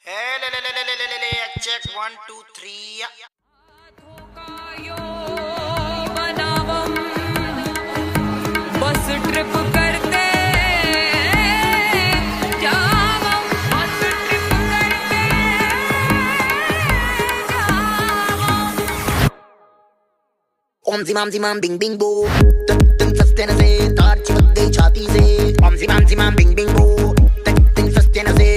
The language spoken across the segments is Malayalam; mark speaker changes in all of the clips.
Speaker 1: Check 1 2 3.
Speaker 2: बस ट्रिप करते जावम, बस ट्रिप करते जावम.
Speaker 3: ओम जिमाम बिंग बिंग बो तुम सस्ते न से तार चिपक गई छाती से. ओम जिमाम बिंग बिंग बो तुम सस्ते न से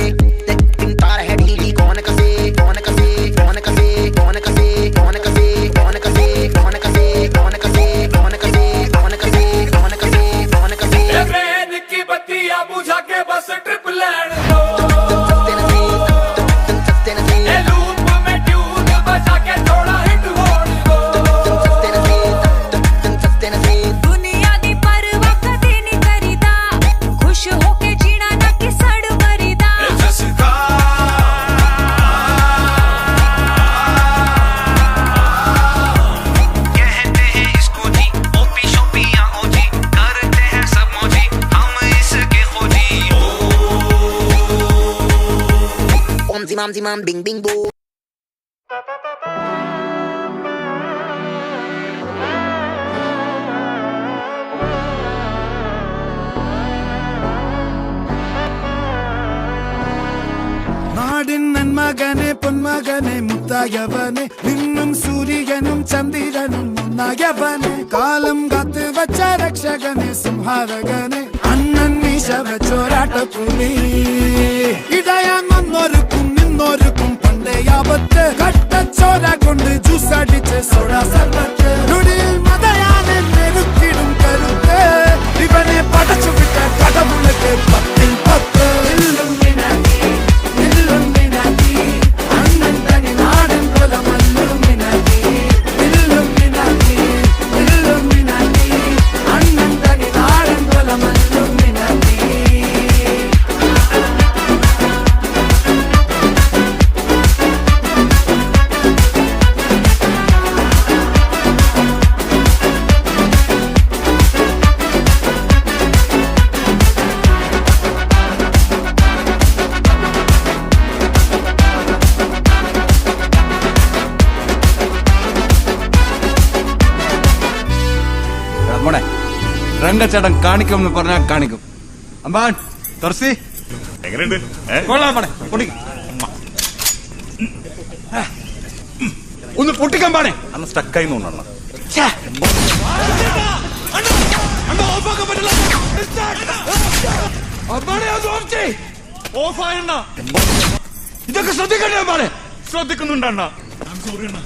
Speaker 3: तुम तार है ढीली. कौन कसे कौन कसे कौन कसे कौन कसे कौन कसे कौन कसे कौन कसे कौन कसे कौन कसे कौन कसे कौन कसे कौन कसे
Speaker 4: ट्रेन की बत्तियां बुझा के बस ट्रिप लैंड दो.
Speaker 3: तुम सस्ते न से
Speaker 4: लूप में ट्यून बजा के थोड़ा हिट होने दो.
Speaker 3: तुम सस्ते न से
Speaker 2: दुनिया दी परवाह कदी नहीं करीदा, खुश होके जीना ना कि सड़ मरीदा.
Speaker 4: जसका
Speaker 5: कहते हैं इसको जी ओपी शोपी या ओजी, करते हैं सब मौजी हम इसके खोजी.
Speaker 3: ओम जिमाम बिंग बिंग बो.
Speaker 6: നാടിൻ നന്മകനെ പൊന്മകനെ മുത്തായവനെ നിന്നും സൂര്യനും ചന്ദ്രനും ഒന്നായവനെ കാലം കാത്ത് വച്ച രക്ഷകനെ സംഹാരകനെ അണ്ണൻ മീശ വെച്ചോരാട്ടപ്പുലി ഇടയാങ്ങൊന്നൊരുക്കും നിന്നൊരുക്കും പണ്ടേ ആപത്ത് കട്ടച്ചോര കൊണ്ട് ജ്യൂസ് അടിച്ച് സോഡ സർബത്ത് നുടിയിൽ മതയാനെ നെരുക്കിടും കരുത്ത് ഇവനെ പടച്ചു വിട്ട കടവുളക്ക് പത്തിൽ പത്ത്.
Speaker 7: മോനെ രംഗച്ചേട്ടൻ കാണിക്കും എന്ന് പറഞ്ഞാൽ കാണിക്കും. അമ്പാൻ തുറസി
Speaker 8: എങ്ങനെയുണ്ട്?
Speaker 7: കൊള്ളാം പാടെ പൊട്ടിക്ക. ഒന്ന് പൊട്ടിക്കാൻ പാടെ.
Speaker 8: അന്ന് സ്റ്റക്കായി തോന്നണം.
Speaker 7: ഇതൊക്കെ ശ്രദ്ധിക്കണ്ടേ പാടെ.
Speaker 8: ശ്രദ്ധിക്കുന്നുണ്ട് അണ്ണ. സോറി അണ്ണ.